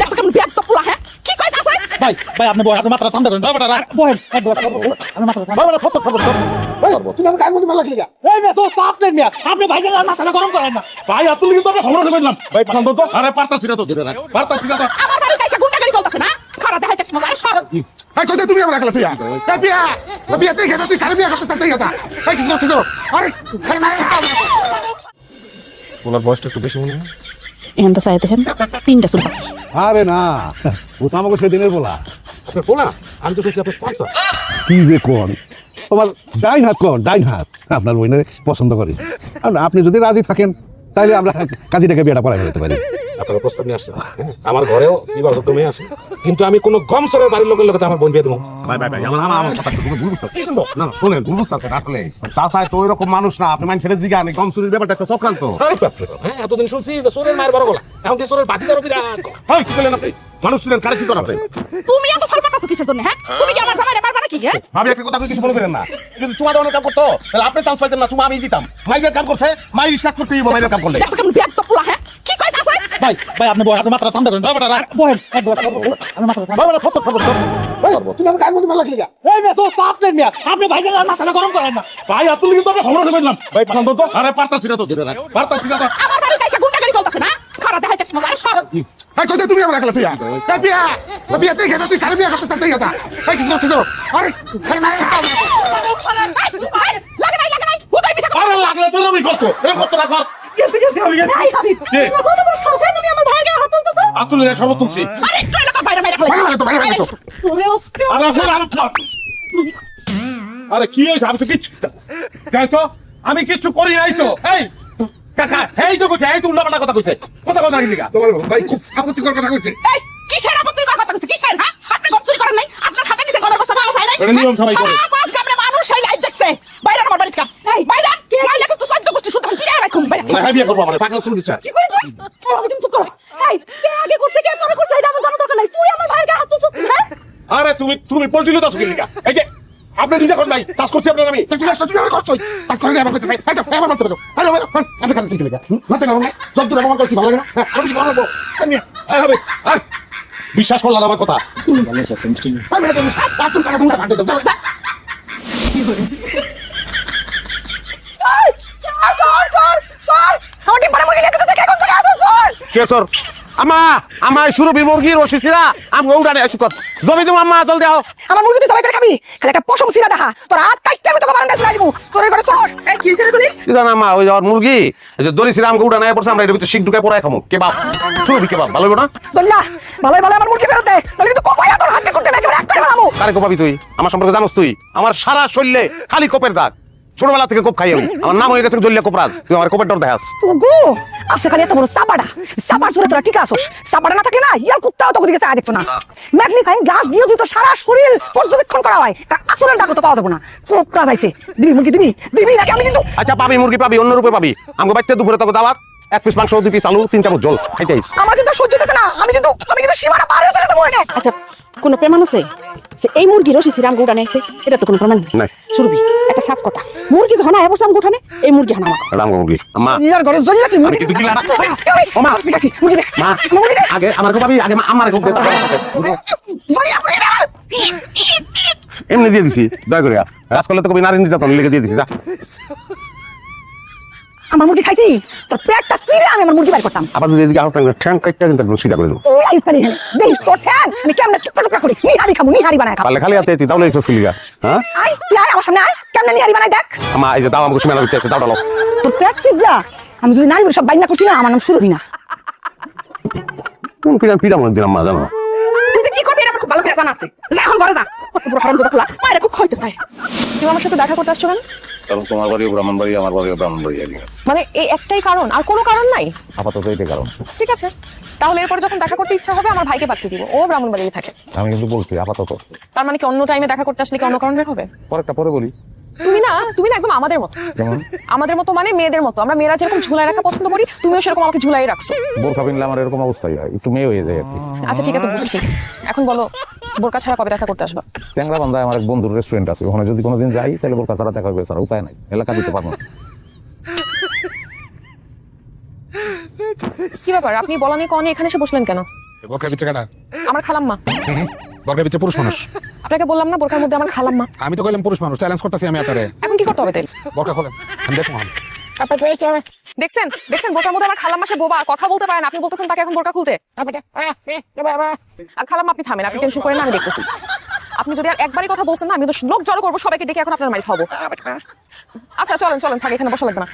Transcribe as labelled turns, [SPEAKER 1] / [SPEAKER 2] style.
[SPEAKER 1] দেখছ কেমন ব্যাগ তো পোলা হ্যাঁ কি কইতা আছে
[SPEAKER 2] ভাই ভাই আপনি বয় আপনি মাত্রা ঠান্ডা করেন বাবা বয় আমি মাত্রা ঠান্ডা বাবা ফটো ফটো
[SPEAKER 3] তুমি আমার গায়ের মধ্যে মালা লাগলি
[SPEAKER 2] এই মেয়ে দোস্ত আপনি ভাই জানেন মাথা গরম করেন না ভাই আপনি কিন্তু আমি খবর কইলাম ভাই পাঠান তো আরে পারতাছি না তো ধরে রাখ পারতাছি না তো
[SPEAKER 1] আমার বাড়িতে এসে গুন্ডাগিরি চলতেছে না খারাপ দেখাইতেছ মজা সর
[SPEAKER 3] এই কইতে তুমি আমার একলা তুই এই বিয়া এই বিয়া তুই খেতে তুই কারে বিয়া করতে চাইতে গেছা এই কিছু আরে খালি মারে
[SPEAKER 4] ওনার বয়সটা একটু বেশি মনে হয়।
[SPEAKER 1] এখন তো চাই দেখেন তিনটা চুল বাকি
[SPEAKER 5] আরে না ও তো আমাকে সেদিনের বলা
[SPEAKER 3] আপনার বলা আমি তো শুনছি আপনার চাচা
[SPEAKER 5] কি যে কোন তোমার ডাইন হাত কোন ডাইন হাত আপনার বইনে পছন্দ করি আর আপনি যদি রাজি থাকেন তাহলে আমরা কাজীটাকে বিয়েটা পড়াই ফেলতে পারি
[SPEAKER 3] আপনার প্রস্তাব নিয়ে আসছে আমার ঘরেও বিবাহযোগ্য মেয়ে আছে কিন্তু আমি কোনো গমসরের বাড়ির লোকের লোকে আমার বোন বিয়ে দেবো
[SPEAKER 5] ভাই ভাই ভাই আমার কথা তুমি ভুল বুঝতেছো না না শুনেন ভুল বুঝতেছেন আসলে চাচাই তো ওইরকম মানুষ না আপনি মানুষের জিগান গম চুরির ব্যাপারটা একটা চক্রান্ত
[SPEAKER 3] আরে বাপরে বাপ, হ্যাঁ এতদিন শুনছি যে সোরের মায়ের বড় গলা এখন কি সোরের বাতিজারও বিরাট গলা।
[SPEAKER 5] হয় কি বলেন আপনি মানুষ ছিলেন কারে কি করাবেন
[SPEAKER 1] তুমি এত ফল পাতাছো কিসের জন্য হ্যাঁ তুমি কি আমার জামাইরে মারবা নাকি হ্যাঁ
[SPEAKER 5] ভাবি একটা কথা কিছু মনে করেন না যদি চুমা দেওয়ার কাম করতো তাহলে আপনি চান্স পাইতেন না চুমা আমি দিতাম মাইদের কাম করছে মাই রিস্টার্ট করতেই মাইদের কাম করলে
[SPEAKER 1] দেখছ কেমন ব্যাগ তো পোলা হ্যাঁ কি কইতা আছে
[SPEAKER 2] ভাই ভাই আপনি বয় আপনি মাত্রা ঠান্ডা করেন বাবা বয় আমি মাত্রা ঠান্ডা বাবা ফটো ফটো
[SPEAKER 3] তুমি আমার গায়ের মধ্যে মালা লাগলি
[SPEAKER 2] এই মেয়ে দোস্ত আপনি ভাই জানেন মাথা গরম করেন না ভাই আপনি কিন্তু আমি খবর কইলাম ভাই পাঠান তো আরে পারতাছি না তো ধরে রাখ পারতাছি না তো
[SPEAKER 1] আমার বাড়িতে এসে গুন্ডাগিরি চলতেছে না খারাপ দেখাইতেছ মজা সর
[SPEAKER 3] এই কইতে তুমি আমার একলা তুই এই বিয়া এই বিয়া তুই খেতে তুই কারে বিয়া করতে চাইতে গেছা এই কিছু আরে খালি মারে
[SPEAKER 1] লাগে নাই উদয় মিছা
[SPEAKER 2] আরে লাগলে তো আমি করতে এরকম করতে না কর গেছি আমি গেছি কে
[SPEAKER 1] কত বড় সংসার তুমি আমার ভাইয়ের গায়ে হাত তুলতেছো
[SPEAKER 2] আতুলের সর্ব তুলছি
[SPEAKER 1] আরে একটু এলাকা বাইরে মেরে ফেলে
[SPEAKER 3] বাইরে তো
[SPEAKER 1] ওরে ওস্কে
[SPEAKER 2] আরে আরে কি হইছে আমি তো কিচ্ছু তাই তো আমি কিচ্ছু করি নাই তো এই কাকা এই তো কইছে এই তো উল্টা কথা কইছে কথা লিগা
[SPEAKER 3] তোমার ভাই খুব আপত্তিকর কথা কইছে
[SPEAKER 1] এই কিসের আপত্তিকর কথা কইছো কিসের হ্যাঁ আপনি গপসুরি করেন নাই আপনার খাতা নিচে ঘরের অবস্থা ভালো চাই নাই
[SPEAKER 2] এটা নিয়ম সবাই করে।
[SPEAKER 1] পাঁচ গ্রামের মানুষ সেই লাইভ দেখছে বাইরে আমার বাড়িতে কা এই বাইরে কিন্তু সদ্য গোষ্ঠী সুতরাং কি রাখুন বাইরে
[SPEAKER 2] না বিয়ে করব আমরা
[SPEAKER 3] পাগল শুনতে চাই
[SPEAKER 1] কি করে তুই তুমি চুপ করো এই কে আগে করছে কে পরে করছে এটা আমার জানা দরকার নাই তুই আমার ভাইয়ের গায়ে হাত তুলছিস হ্যাঁ
[SPEAKER 2] আরে তুমি পল্টিলো দাস কি লিগা এই যে আপনি নিজে কোন ভাই কাজ করছি আপনার আমি
[SPEAKER 3] তুই আসছ তুমি আমার করছই কাজ করে আমার কইতে চাই এই তো এবার বলতে পারো আরে আরে আমি কাজ শিখে লাগা মাথা গরম যত দূর আমার করছি ভালো লাগে না আমি শিখে লাগবো আমি এই হবে আর
[SPEAKER 2] বিশ্বাস করলাম আমার কথা
[SPEAKER 3] আমি তুমি কাটুন কাটা তুমি কাটতে দাও
[SPEAKER 1] স্যার আমার টিপারে মুরগি নিয়ে যেতে এখন থেকে আসো স্যার
[SPEAKER 4] কে তোর আমায় সুরভি মুরগির ওষুধরা আমি উড়ানে আছি কর জমি তুমি আম্মা জলদি আও
[SPEAKER 1] আমার মুরগি তুই সবাই করে খাবি খালি একটা পশম সিরা দেখা তোর হাত কাটতে আমি তোকে বারান্দায় চলে যাবো তোর করে চল এই কি হইছে রে তুই
[SPEAKER 4] কি জানা আম্মা ওই আর মুরগি এই যে দড়ি শ্রীরাম উড়ানে পড়ছে আমরা এর ভিতরে শিক ঢুকায় পড়ায় খামু কে বাপ সুরভি কে বাপ ভালো না
[SPEAKER 1] দল্লা ভালো ভালো আমার মুরগি ফেরত দে তাহলে কিন্তু কোপায়া তোর হাতে করতে একেবারে এক করে বানাবো
[SPEAKER 4] কারে কোপাবি তুই আমার সম্পর্কে জানোস তুই আমার সারা শরীরে খালি কোপের দাগ ছোটবেলা থেকে কোপ খাই আমি আমার নাম হয়ে গেছে জলিয়া কোপরাজ তুই আমার কোপের ডর দেখাস
[SPEAKER 1] তো গো আছে খালি এত বড় সাবাড়া সাবাড় জোরে তোরা ঠিক আছস সাবাড়া না থাকে না ইয়ার কুত্তাও তো দিকে চায় দেখতো না ম্যাগনিফাইং গ্লাস দিয়ে যদি তো সারা শরীর পর্যবেক্ষণ করা হয় তা আসলের ডাকো তো পাওয়া যাবে না কোপরা যাইছে দিবি মুরগি দিবি নাকি আমি কিন্তু
[SPEAKER 4] আচ্ছা পাবি মুরগি পাবি অন্য রূপে পাবি আমাকে বাচ্চা দুপুরে তোকে দাওয়াত এক পিস মাংস 2 পিস আলু 3 চামচ জল খাইতেইস
[SPEAKER 1] আমার কিন্তু সহ্য হচ্ছে না আমি কিন্তু সীমানা পার হয়ে চলে যাবো আচ্ছা কোনো প্রমাণ আছে যে এই মুরগি রশি শ্রীরাম গৌড়া নেছে এটা তো কোনো প্রমাণ
[SPEAKER 4] নাই।
[SPEAKER 1] সুরবি একটা সাফ কথা মুরগি যখন আয় বসে আমি গোঠানে এই মুরগি হানা আমার
[SPEAKER 4] রাম মুরগি আম্মা
[SPEAKER 1] ইয়ার ঘরে জলিয়া তুই মুরগি
[SPEAKER 4] কিন্তু গিলা না।
[SPEAKER 1] ওমা মুরগি দে
[SPEAKER 4] মা
[SPEAKER 1] মুরগি দে
[SPEAKER 4] আগে আমার কোপাবি আগে আমার কোপ দে
[SPEAKER 1] জলিয়া মুরগি দে
[SPEAKER 4] এমনি দিয়ে দিছি দয়া করে রাজ করলে তো কবি নারী নির্যাতন লিখে দিয়ে দিছি যা
[SPEAKER 1] আমার মুরগি খাইতি তোর পেটটা ছিঁড়ে আমি আমার মুরগি বাইর করতাম
[SPEAKER 4] আবার যদি এদিকে আওয়াজ থাকবে ঠ্যাং কাটটা কিন্তু একদম সিধা করে দেবো
[SPEAKER 1] এই আইতালি দেখ তোর ঠ্যাং আমি কেমনে টুকরা টুকরা করি নিহারি খামু নিহারি বানায় খাবো
[SPEAKER 4] পারলে খালি হাতে এতি তাহলে এইসব লিগা হ্যাঁ
[SPEAKER 1] আই তুই আয় আমার সামনে আয় কেমনে নিহারি বানায় দেখ
[SPEAKER 4] আমা এই যে দাও আমাকে সীমানা দিতে আছে দাও ডালো
[SPEAKER 1] তোর পেট ছিঁড়লা আমি যদি নারী সব বাইনা করছি না আমার নাম সুরভি না
[SPEAKER 4] কোন পিড়া মনে দিলাম মা জানো
[SPEAKER 1] তুই যে কি করবি এটা আমার খুব ভালো করে জানা আছে যা এখন ঘরে যা কত বড় হারামজাদা পোলা মায়েরা খুব খাইতে চায়
[SPEAKER 6] তুমি আমার সাথে দেখা করতে আসছো কেন?
[SPEAKER 4] কারণ তোমার বাড়িও ব্রাহ্মণ বাড়ি আমার বাড়িও ব্রাহ্মণ বাড়ি
[SPEAKER 6] মানে এই একটাই কারণ, আর কোনো কারণ নাই?
[SPEAKER 4] আপাতত এইটাই কারণ
[SPEAKER 6] ঠিক আছে, তাহলে এরপরে যখন দেখা করতে ইচ্ছা হবে আমার ভাইকে পাঠিয়ে দিব, ও ব্রাহ্মণবাড়িতে থাকে।
[SPEAKER 4] আমি কিন্তু বলছি আপাতত
[SPEAKER 6] তার মানে কি অন্য টাইমে দেখা করতে আসলে কি অন্য কারণ বের হবে?
[SPEAKER 4] পরেরটা পরে বলি
[SPEAKER 6] তুমি না একদম আমাদের মতো।
[SPEAKER 4] যেমন
[SPEAKER 6] আমাদের মতো মানে মেয়েদের মতো, আমরা মেয়েরা যেরকম ঝুলাই রাখা পছন্দ করি তুমিও সেরকম আমাকে ঝুলাই রাখছো।
[SPEAKER 4] বোরখা পিনলে আমার এরকম অবস্থাই হয়, একটু মেয়ে হয়ে যায় আর কি।
[SPEAKER 6] আচ্ছা ঠিক আছে বুঝছি, এখন বলো বোরকা ছাড়া কবে দেখা করতে আসবা?
[SPEAKER 4] ট্যাংরা বান্ধায় আমার এক বন্ধুর রেস্টুরেন্ট আছে, ওখানে যদি কোনোদিন যাই তাহলে বোরখা ছাড়া দেখা হবে, ছাড়া উপায় নাই, এলাকা দিতে পারবো না।
[SPEAKER 6] কি ব্যাপার, আপনি বলা নিয়ে কনে এখানে এসে বসলেন কেন?
[SPEAKER 3] বোরকার ভিতরে কাটা
[SPEAKER 6] আমার খালাম্মা।
[SPEAKER 3] বোরকার ভিতরে পুরুষ মানুষ।
[SPEAKER 6] আপনাকে বললাম না বোরকার মধ্যে আমার খালাম্মা।
[SPEAKER 3] আমি তো কইলাম পুরুষ মানুষ, চ্যালেঞ্জ করতেছি আমি আপনারে।
[SPEAKER 6] এখন কি করতে হবে তাই?
[SPEAKER 3] বোরকা খোলেন, আমি দেখবো।
[SPEAKER 6] দেখছেন দেখছেন বোরকার মধ্যে আমার খালাম্মা, সে বোবা, কথা বলতে পারেন, আপনি বলতেছেন তাকে এখন বোরকা খুলতে। আর খালাম্মা আপনি থামেন, আপনি টেনশন করেন না, আমি দেখতেছি। আপনি যদি আর একবারই কথা বলছেন না, আমি তো লোক জড়ো করবো, সবাইকে ডেকে এখন আপনার মারি খাবো। আচ্ছা চলেন চলেন, থাকে এখানে বসা লাগবে না।